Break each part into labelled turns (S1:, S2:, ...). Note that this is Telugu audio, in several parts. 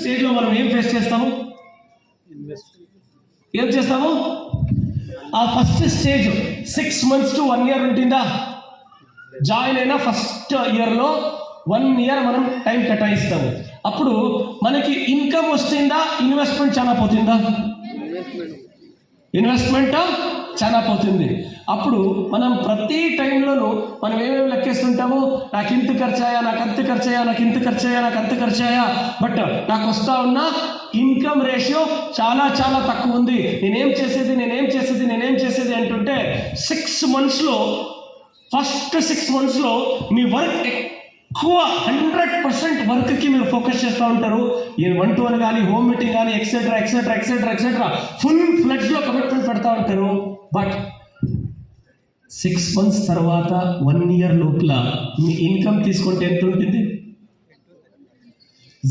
S1: స్టేజ్లో మనం ఏం ఫేస్ చేస్తాము? ఏం చేస్తాము? ఆ first stage 6 months to 1 year ఉంటుందా? జాయిన్ అయిన ఫస్ట్ ఇయర్లో 1 year మనం టైం కేటాయిస్తాము. అప్పుడు మనకి ఇన్కమ్ వస్తుందా? ఇన్వెస్ట్మెంట్ చాలా పోతుందా? ఇన్వెస్ట్మెంట్ చాలా పోతుంది. అప్పుడు మనం ప్రతి టైంలోనూ మనం ఏమేమి లెక్కేస్తుంటాము? నాకు ఇంత ఖర్చయ్యా, నాకు అంత ఖర్చయ్యా, నాకు ఇంత ఖర్చయ్యా, నాకు అంత ఖర్చయ్యా, బట్ నాకు వస్తా ఉన్న ఇన్కమ్ రేషియో చాలా చాలా తక్కువ ఉంది. నేనేం చేసేది అంటుంటే 6 monthsలో ఫస్ట్ 6 monthsలో మీ వర్క్ ఎక్కువ 100% వర్క్కి మీరు ఫోకస్ చేస్తూ ఉంటారు. ఈ 1-to-1 కానీ, హోమ్ మీటింగ్ కానీ, ఎక్సెట్రా ఫుల్ ఫ్లెడ్జ్లో కమిట్మెంట్ పెడతా ఉంటారు. బట్ 6 months తర్వాత 1 year లోపల మీ ఇన్కమ్ తీసుకుంటే ఎంత ఉంటుంది?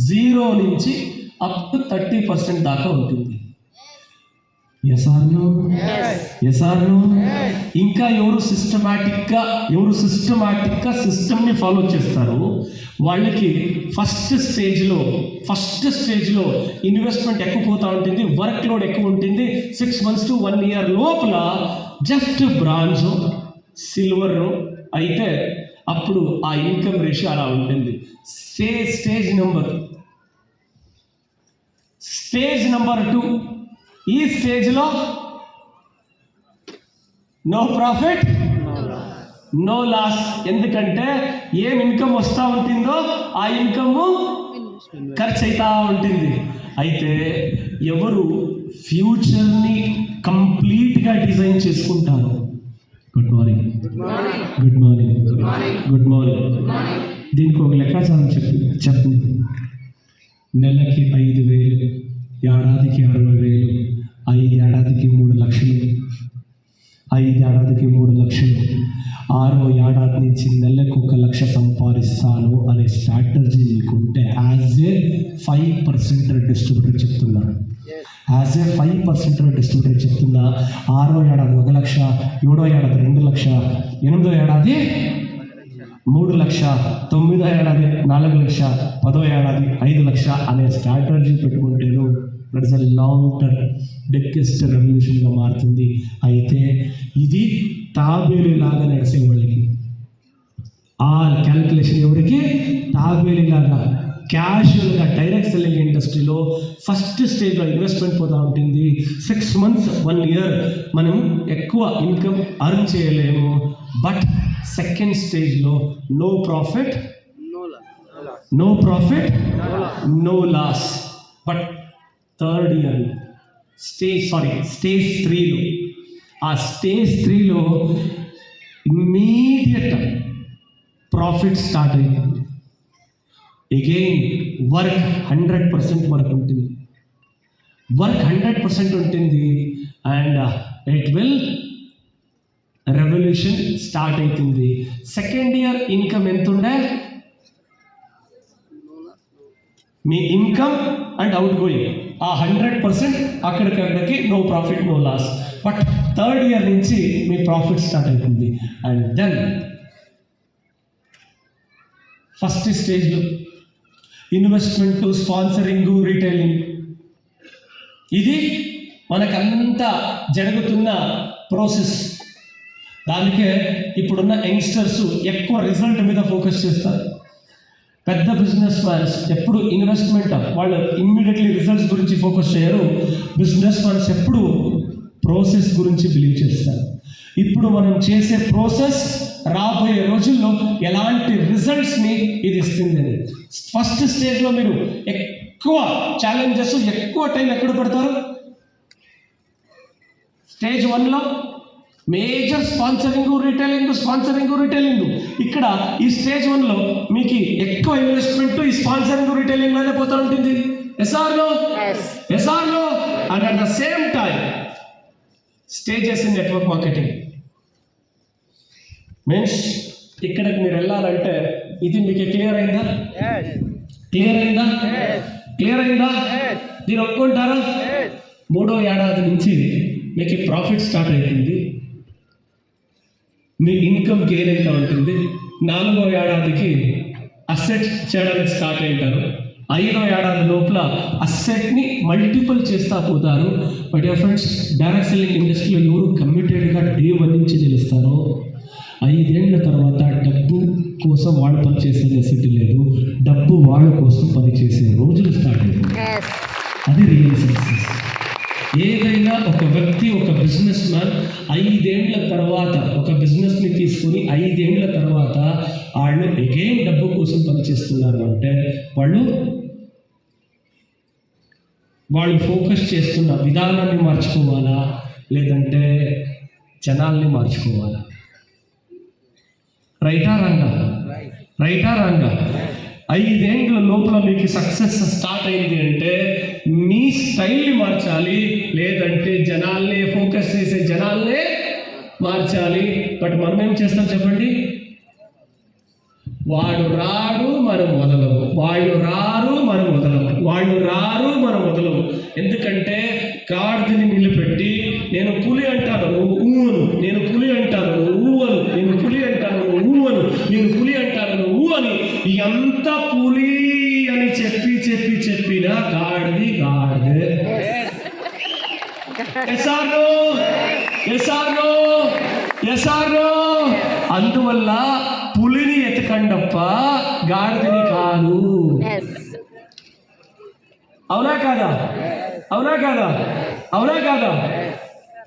S1: 0 నుంచి అప్ టు 30% దాకా ఉంటుంది. Yes or no? ఇంకా ఎవరు సిస్టమాటిక్గా సిస్టమ్ని ఫాలో చేస్తారు వాళ్ళకి ఫస్ట్ స్టేజ్లో ఇన్వెస్ట్మెంట్ ఎక్కువ పోతూ ఉంటుంది, వర్క్ లోడ్ ఎక్కువ ఉంటుంది. 6 months to 1 year లోపల జస్ట్ బ్రాంజ్, సిల్వర్ అయితే అప్పుడు ఆ ఇన్కమ్ రేషియో అలా ఉంటుంది. స్టేజ్ నెంబర్ 2, ఈ స్టేజ్లో నో ప్రాఫిట్ నో లాస్. ఎందుకంటే ఏం ఇన్కమ్ వస్తూ ఉంటుందో ఆ ఇన్కమ్ ఖర్చు అవుతూ ఉంటుంది. అయితే ఎవరు ఫ్యూచర్ని కంప్లీట్గా డిజైన్ చేసుకుంటారు? Good morning. దీనికి ఒక లెక్కాచారం చెప్పండి. నెలకి 5,000, ఏడాదికి 60,000, 5 ఏడాదికి 3 లక్షలు, 5 ఏడాదికి 3 లక్షలు, 6వ ఏడాది నుంచి నెలకు 1 లక్ష సంపాదిస్తాను అనే స్ట్రాటజీ మీకుంటే యాజ్ ఏ 5% డిస్ట్రిబ్యూటర్ చెప్తున్నా, 6వ ఏడాది 1 లక్ష, 7వ ఏడాది 2 లక్ష, 8వ ఏడాది 3 లక్ష, 9వ ఏడాది 4 లక్ష, 10వ ఏడాది 5 లక్ష అనే స్ట్రాటజీ పెట్టుకుంటేను that is a long term biggest రెవల్యూషన్గా మారుతుంది. అయితే ఇది తాబేలులాగా నడిసే వాళ్ళకి, ఆ క్యాల్కులేషన్ ఎవరికి? తాబేలులాగా క్యాజువల్గా డైరెక్ట్ సెల్లింగ్ ఇండస్ట్రీలో ఫస్ట్ స్టేజ్లో ఇన్వెస్ట్మెంట్ పోతూ ఉంటుంది. 6 months 1 year మనం ఎక్కువ ఇన్కమ్ అర్న్ చేయలేము. బట్ సెకండ్ స్టేజ్లో no profit no loss. But third year stage 3లో, ఆ స్టేజ్ 3లో ఇమ్మీడియట్ ప్రాఫిట్ స్టార్ట్ అవుతుంది. అగైన్ వర్క్ 100% ఉంటుంది and it will revolution start అవుతుంది. సెకండ్ ఇయర్ ఇన్కమ్ ఎంత ఉండే? మీ ఇన్కమ్ అండ్ అవుట్ గోయింగ్ ఆ 100% అక్కడికి no profit no loss. But third year నుంచి మీ ప్రాఫిట్ స్టార్ట్ అవుతుంది. అండ్ దెన్ ఫస్ట్ స్టేజ్లో ఇన్వెస్ట్మెంట్, స్పాన్సరింగ్, రీటైలింగ్, ఇది మనకంతా జరుగుతున్న ప్రాసెస్. దానికే ఇప్పుడున్న యంగ్స్టర్స్ ఎక్కువ రిజల్ట్ మీద ఫోకస్ చేస్తారు. పెద్ద బిజినెస్ మ్యాన్స్ ఎప్పుడు ఇన్వెస్ట్మెంట్, వాళ్ళు ఇమ్మీడియట్లీ రిజల్ట్స్ గురించి ఫోకస్ చేయరు. బిజినెస్ మ్యాన్స్ ఎప్పుడు ప్రాసెస్ గురించి బిలీవ్ చేస్తారు. ఇప్పుడు మనం చేసే ప్రాసెస్ రాబోయే రోజుల్లో ఎలాంటి రిజల్ట్స్ని ఇది ఇస్తుందని. ఫస్ట్ స్టేజ్లో మీరు ఎక్కువ ఛాలెంజెస్, ఎక్కువ టైం ఎక్కడ పడతారు? స్టేజ్ 1లో మేజర్ స్పాన్సరింగ్ రిటైలింగ్. ఇక్కడ ఈ స్టేజ్ 1లో మీకు ఎక్కువ ఇన్వెస్ట్మెంట్ ఈ స్పాన్సరింగ్ రిటైలింగ్ లోనే పోతూ ఉంటుంది. ఎస్ఆర్లో and at the same time stages in network marketing means ఇక్కడికి మీరు వెళ్ళాలంటే ఇది మీకు క్లియర్ అయిందా? దీని ఒప్పుకుంటారా? 3వ ఏడాది నుంచి మీకు ప్రాఫిట్ స్టార్ట్ అవుతుంది, మీ ఇన్కమ్ గెయిన్ అవుతూ ఉంటుంది. 4వ ఏడాదికి అసెట్ చేయడానికి స్టార్ట్ అయింటారు. 5వ ఏడాది లోపల అసెట్ని మల్టిపుల్ చేస్తూ పోతారు. But your friends, direct selling ఇండస్ట్రీలో ఎవరు కమిటెడ్గా డే 1 నుంచి తెలుస్తారో 5 ఏళ్ల తర్వాత డబ్బు కోసం వాళ్ళు పనిచేసే నెసిటీ లేదు, డబ్బు వాళ్ళ కోసం పనిచేసే రోజులు స్టార్ట్ అవుతుంది. అది రియల్ సక్సెస్. ఏదైనా ఒక వ్యక్తి, ఒక బిజినెస్ మ్యాన్ 5 ఏళ్ల తర్వాత ఒక బిజినెస్ని తీసుకొని 5 ఏళ్ల తర్వాత వాళ్ళు అగైన్ డబ్బు కోసం పనిచేస్తున్నారు అంటే వాళ్ళు ఫోకస్ చేస్తున్న విధానాన్ని మార్చుకోవాలా, లేదంటే జనాల్ని మార్చుకోవాలా? రైటా రాంగా? 5 ఏళ్ళ లోపల మీకు సక్సెస్ స్టార్ట్ అయింది అంటే మీ స్టైల్ని మార్చాలి, లేదంటే జనాల్ని ఫోకస్ చేసే జనాల్నే మార్చాలి. బట్ మనం ఏం చేస్తాం చెప్పండి? వాడు రాడు మనం వదలము, వాళ్ళు రారు మనం వదలము. ఎందుకంటే గాడిదని నిలబెట్టి నేను పులి అంటాను నువ్వు ఊవను, నేను పులి అంటాను నువ్వు ఊవను, నేను పులి అంటాను నువ్వు ఊవను, నేను పులి అంటాను నువ్వు ఊవని, ఎంత పులి అని చెప్పినా గాడిది. Yes or no? అందువల్ల పులిని ఎతకండప్ప, గాడిదని కాదు. అవునా కాదా?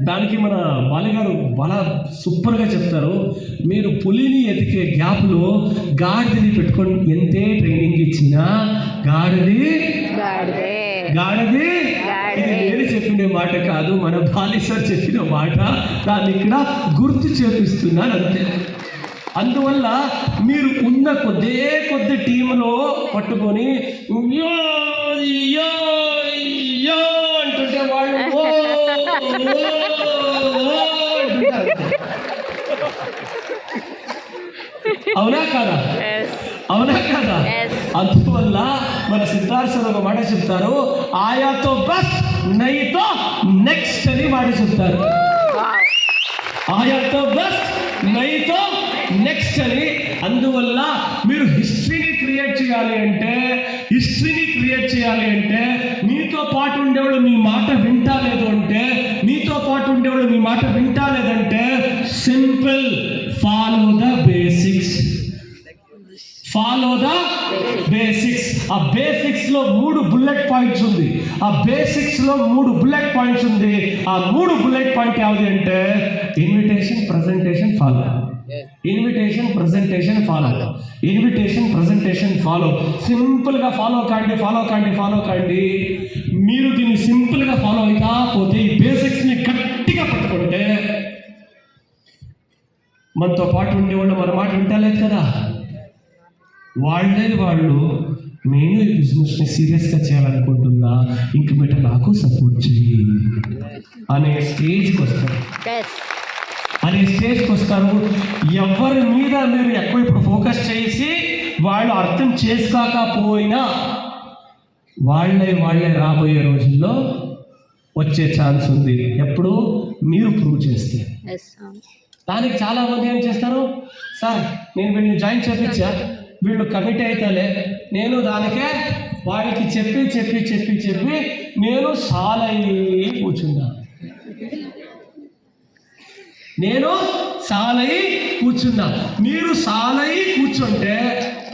S1: దానికి మన బాలిగారు బాగా సూపర్గా చెప్తారు. మీరు పులిని ఎతికే గ్యాప్లో గాడిదని పెట్టుకొని ఎంతే ట్రైనింగ్ ఇచ్చినా గాడిది ఇది నేను చెప్పిన మాట కాదు, మన బాలి సార్ చెప్పిన మాట. దాన్ని ఇక్కడ గుర్తు చేపిస్తున్నాను అంతే. అందువల్ల మీరు ఉన్న కొద్ది టీంలో పట్టుకొని అంటుంటే వాళ్ళు అవునా కాదా? అందువల్ల మన సిద్ధార్థ సార్ ఒక మాట చెప్తారు, ఆయాతో బస్ నైతో నెక్స్ట్ అని మాట చెప్తారు. ఆయాతో బస్ నైతో నెక్స్ట్ అని. అందువల్ల మీరు హిస్టరీని క్రియేట్ చేయాలి అంటే మీతో పాటు ఉండేవాడు మీ మాట వింటా లేదంటే సింపుల్, ఫాలో ద బేసిక్స్. ఆ బేసిక్స్ లో 3 బుల్లెట్ పాయింట్స్ ఉంది. ఆ 3 బుల్లెట్ పాయింట్ ఏమిటి అంటే ఇన్విటేషన్, ప్రెజెంటేషన్, ఫాలో. సింపుల్ గా ఫాలో కాండి. మీరు దీన్ని సింపుల్ గా ఫాలో అవుతా పోతే, ఈ బేసిక్స్ ని గట్టిగా పట్టుకుంటే, మనతో పాటు ఉండేవాళ్ళు మన మాట వింటలేదు కదా, వాళ్ళు నేను ఈ బిజినెస్ని సీరియస్గా చేయాలనుకుంటున్నా, ఇంక బెటర్ నాకు సపోర్ట్ చేయి అనే స్టేజ్కి వస్తారు. ఎవరి మీద మీరు ఎక్కువ ఇప్పుడు ఫోకస్ చేసి వాళ్ళు అర్థం చేసుకోకపోయినా వాళ్ళే రాబోయే రోజుల్లో వచ్చే ఛాన్స్ ఉంది. ఎప్పుడు మీరు ప్రూవ్ చేస్తే. దానికి చాలా మంది ఏం చేస్తారు, సార్ నేను వీళ్ళని జాయిన్ చేయించా, వీళ్ళు కమిట్ అవుతాలే, నేను దానికే వాళ్ళకి చెప్పి నేను సాలయి కూర్చున్నా. మీరు సాలయి కూర్చుంటే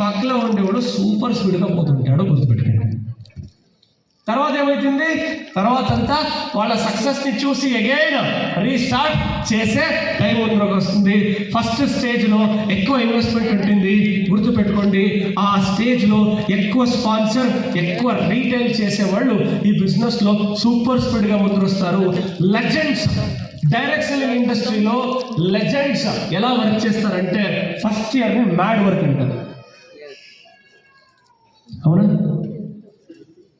S1: పక్కన ఉండేవాడు సూపర్ స్పీడ్గా పోతుంటాడు, గుర్తుపెట్టుకోండి. తర్వాత ఏమవుతుంది, తర్వాత అంతా వాళ్ళ సక్సెస్ని చూసి అగైన్ రీస్టార్ట్ చేసే టైం ముందుకు వస్తుంది. ఫస్ట్ స్టేజ్లో ఎక్కువ ఇన్వెస్ట్మెంట్ ఉంటుంది, గుర్తుపెట్టుకోండి. ఆ స్టేజ్లో ఎక్కువ స్పాన్సర్, ఎక్కువ రీటైల్ చేసేవాళ్ళు ఈ బిజినెస్లో సూపర్ స్పీడ్గా ముందుకు వస్తారు. లెజెండ్స్, డైరెక్ట్ సెల్లింగ్ ఇండస్ట్రీలో లెజెండ్స్ ఎలా వర్క్ చేస్తారంటే ఫస్ట్ ఇయర్ని మ్యాడ్ వర్క్ అంటారు. అవునా?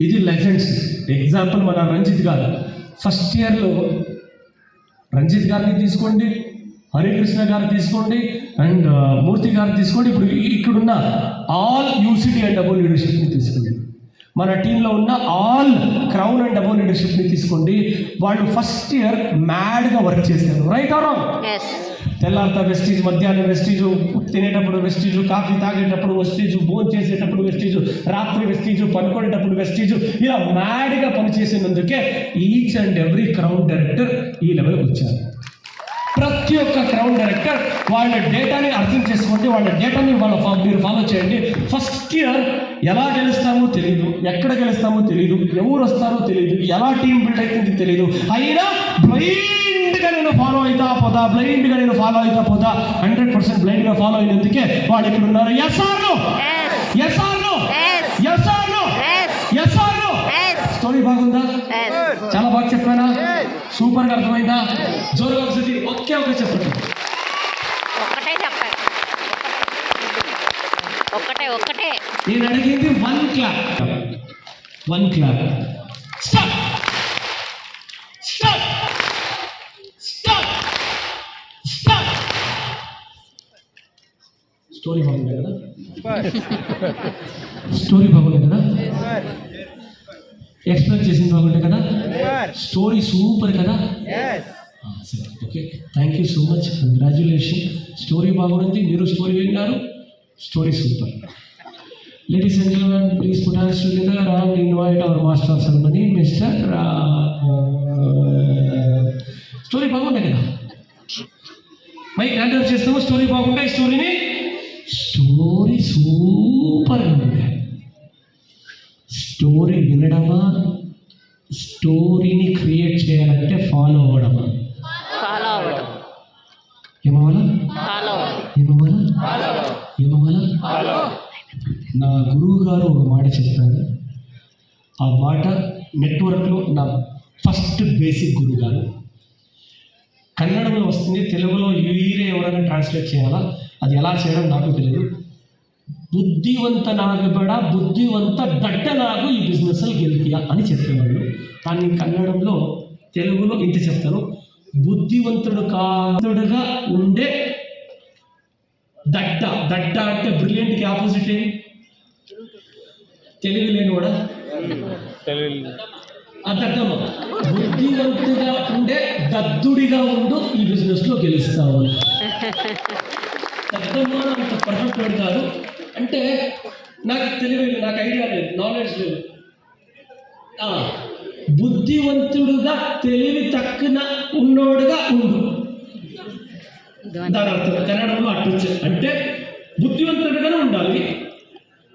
S1: ఇది లెజెండ్స్. ఎగ్జాంపుల్ మన రంజిత్ గారు. ఫస్ట్ ఇయర్లో రంజిత్ గారిని తీసుకోండి, హరికృష్ణ గారు తీసుకోండి, అండ్ మూర్తి గారు తీసుకోండి. ఇప్పుడు ఇక్కడున్న ఆల్ యూసిటీ అండ్ డబుల్ లీడర్షిప్ని తీసుకోండి. మన టీంలో ఉన్న ఆల్ క్రౌన్ అండ్ డబుల్ లీడర్షిప్ని తీసుకోండి. వాళ్ళు ఫస్ట్ ఇయర్ మ్యాడ్గా వర్క్ చేశారు. Right or wrong? తెల్లారిత వెస్టీజ్, మధ్యాహ్నం వెస్టీజు, తినేటప్పుడు వెస్టీజు, కాఫీ తాగేటప్పుడు వెస్టీజు, భోజనం చేసేటప్పుడు వెస్టీజు, రాత్రి వెస్టీజు, పనుకునేటప్పుడు వెస్టీజు, ఇలా మ్యాడ్గా పనిచేసినందుకే each and every crown director ఈ లెవెల్కి వచ్చారు. ప్రతి ఒక్క క్రౌన్ డైరెక్టర్ వాళ్ళ డేటాని అర్థం చేసుకోండి, వాళ్ళ డేటాని మీరు ఫాలో చేయండి. ఫస్ట్ ఇయర్ ఎలా గెలుస్తామో తెలియదు, ఎక్కడ గెలుస్తామో తెలియదు, ఎవరు వస్తారో తెలియదు, ఎలా టీం బిల్డ్ అవుతుంది తెలియదు. అయినా బ్లైండ్గా నేను ఫాలో అవుతా పోతా, 100% బ్లైండ్గా ఫాలో అయినందుకే వాళ్ళు ఇక్కడ ఉన్నారు. స్టోరీ బాగుందా? చాలా బాగా చెప్పానా? సూపర్గా అర్థమైందా? జోరుగా ఒకసారి ఒకే చెప్పండి.
S2: ఒక్కటే
S1: నేను అడిగింది 1 క్లాప్. స్టార్ట్. స్టోరీ బాగుంది కదా? ఎక్స్ప్లెయిన్ చేసింది బాగుండే కదా? స్టోరీ సూపర్ కదా? సరే, okay, thank you so much, congratulation. Story బాగుంది, మీరు స్టోరీ విన్నారు, story super. Ladies and gentlemen, please put hands together and invite our master of ceremony, Mr. Story బాగుంది కదా? మైక్ హ్యాండ్ ఓవర్ చేస్తాము. స్టోరీ బాగుంది, స్టోరీ సూపర్గా ఉంది. స్టోరీ వినడమా, స్టోరీని క్రియేట్ చేయాలంటే ఫాలో అవ్వడమా? ఏమవ్వాలా? నా గురువు గారు ఒక మాట చెప్తారు. ఆ మాట నెట్వర్క్లో నా ఫస్ట్ బేసిక్ గురువు గారు. కన్నడంలో వస్తుంది, తెలుగులో వీరే ఎవరైనా ట్రాన్స్లేట్ చేయాలా, అది ఎలా చేయడం నాకు తెలియదు. బుద్ధివంత నాగబడ, బుద్ధివంత దట్టనాగు ఈ బిజినెస్లు గెలిపియా అని చెప్పేవాళ్ళు. కానీ కన్నడంలో, తెలుగులో ఇంత చెప్తాను, బుద్ధివంతుడు కాదుడుగా ఉండే దట్ట అంటే బ్రిలియంట్కి ఆపోజిట్ ఏమి? తెలివి లేనివాడా? దద్దమ్మ. బుద్ధివంతుగా ఉండే దద్దుడిగా ఉండు ఈ బిజినెస్లో గెలుస్తావు. దద్దమ్మ అంత పర్ఫెక్ట్ వర్డ్ కాదు, అంటే నాకు తెలియదు, నాకు ఐడియా లేదు, నాలెడ్జ్ లేదు. బుద్ధివంతుడుగా తెలివి తక్కువ ఉన్నోడుగా ఉండు, దాని అర్థం కన్నడంలో అట్టొచ్చు. అంటే బుద్ధివంతుడుగానే ఉండాలి,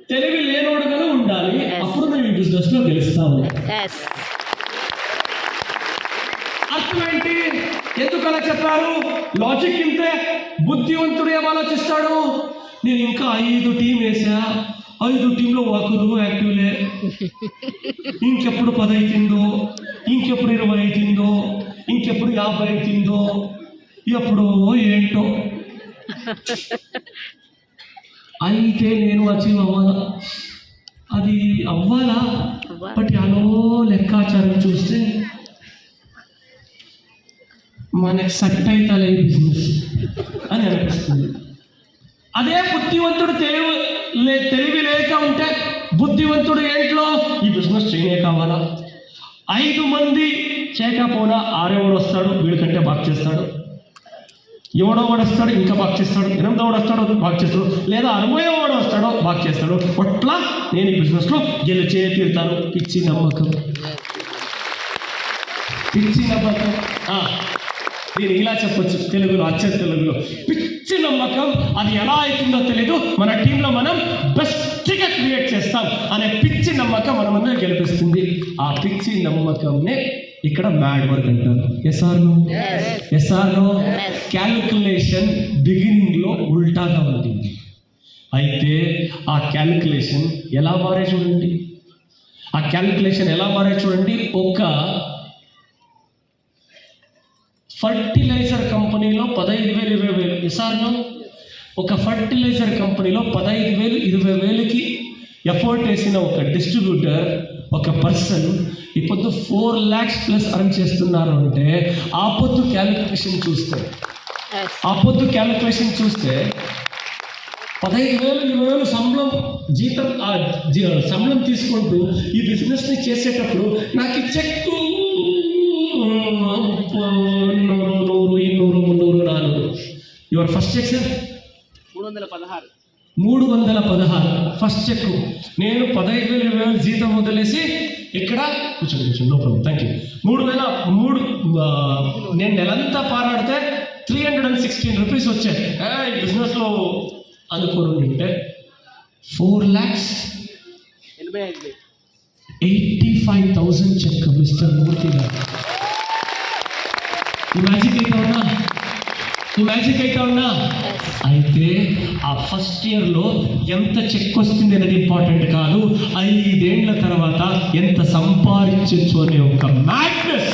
S1: తెలివి లేనోడుగానే ఉండాలి, అప్పుడు మేము ఈ బిజినెస్లో గెలుస్తాము. అర్థం ఏంటి? ఎందుకు అలా చెప్పారు? లాజిక్ ఇంతే. బుద్ధివంతుడు ఏం ఆలోచిస్తాడు? నేను ఇంకా 5 టీం వేసా, 5 టీంలో ఒకరు యాక్టివ్లే, ఇంకెప్పుడు 10 అవుతుందో, ఇంకెప్పుడు 20 అవుతుందో, ఇంకెప్పుడు 50 అవుతుందో, ఎప్పుడో ఏంటో. అయితే నేను అచీవ్ అవ్వాలా, అది అవ్వాలా, బట్ అలో లెక్కాచారం చూస్తే మనకి సెట్ అవుతాలే బిజినెస్ అని అనిపిస్తుంది. అదే బుద్ధివంతుడు తెలివి లేక ఉంటే, బుద్ధివంతుడు ఏంట్లో ఈ బిజినెస్ చేయనే కావాలా, 5 మంది చేయకపోయినా 6 వస్తాడు, వీడికంటే బాగా చేస్తాడు, 7వ వస్తాడు, ఇంకా బాగా చేస్తాడు, 8వ వస్తాడు, బాగా చేస్తాడు, లేదా 60వ వస్తాడో బాగా చేస్తాడు. అట్లా నేను ఈ బిజినెస్లో గెలిచే తీరుతాను. పిచ్చి నమ్మకం. నేను ఇలా చెప్పొచ్చు తెలుగులో, తెలుగులో పిచ్చి నమ్మకం. అది ఎలా అవుతుందో తెలీదు, మన టీంలో మనం బెస్ట్గా క్రియేట్ చేస్తాం అనే పిచ్చి నమ్మకం మన ముందు గెలిపిస్తుంది. ఆ పిచ్చి నమ్మకంనే ఇక్కడ మ్యాడ్ వర్క్ అంటారు. Yes or no? క్యాలిక్యులేషన్ బిగినింగ్లో ఉల్టాగా ఉంటుంది. అయితే ఆ క్యాలిక్యులేషన్ ఎలా మారే చూడండి. ఒక ఫర్టిలైజర్ కంపెనీలో 15,000, 20,000. ఎస్ఆర్లో ఒక ఫర్టిలైజర్ కంపెనీలో 15,000, 20,000కి ఎఫర్ట్ వేసిన ఒక డిస్ట్రిబ్యూటర్, ఒక పర్సన్ ఇప్పుడు 4 lakhs ప్లస్ అర్న్ చేస్తున్నారు అంటే ఆ పొద్దు క్యాలిక్యులేషన్ చూస్తే 15,000, 20,000 సంబళం తీసుకుంటూ ఈ బిజినెస్ని చేసేటప్పుడు నాకు cheque 100, 200, 300, 400 cheque sir?
S2: 316.
S1: 316 first cheque. నేను 15,000 20,000 జీతం వదిలేసి ఇక్కడ కూర్చోండి, నో ప్రాబ్లం, థ్యాంక్ యూ. 3,000 నేను నెలంతా పారాడితే 316 రూపీస్ వచ్చాయి. ఈ బిజినెస్లో అనుకోరు ఉంటే 4,85,000 చెక్ మిస్టర్ మూర్తి గారు. ఈ మ్యాజిక్ అయితే ఉన్నా అయితే ఆ ఫస్ట్ ఇయర్లో ఎంత చెక్ వస్తుంది అనేది ఇంపార్టెంట్ కాదు, 5 ఏళ్ల తర్వాత ఎంత సంపాదించవచ్చు అనే ఒక మ్యాడ్నెస్